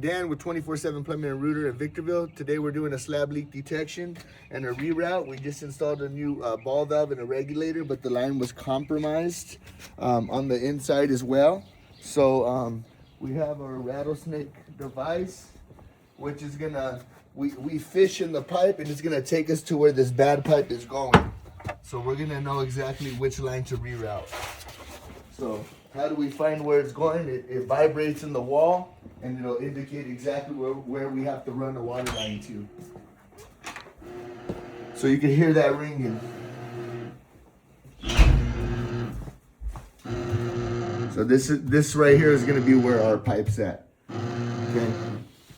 Dan with 24/7 Plumbing and Router in Victorville. Today we're doing a slab leak detection and a reroute. We just installed a new ball valve and a regulator, but the line was compromised on the inside as well. So we have our rattlesnake device, which is gonna, we fish in the pipe and it's gonna take us to where this bad pipe is going. So we're gonna know exactly which line to reroute. So how do we find where it's going? It vibrates in the wall and it'll indicate exactly where we have to run the water line to. So you can hear that ringing. So this right here is gonna be where our pipe's at. Okay.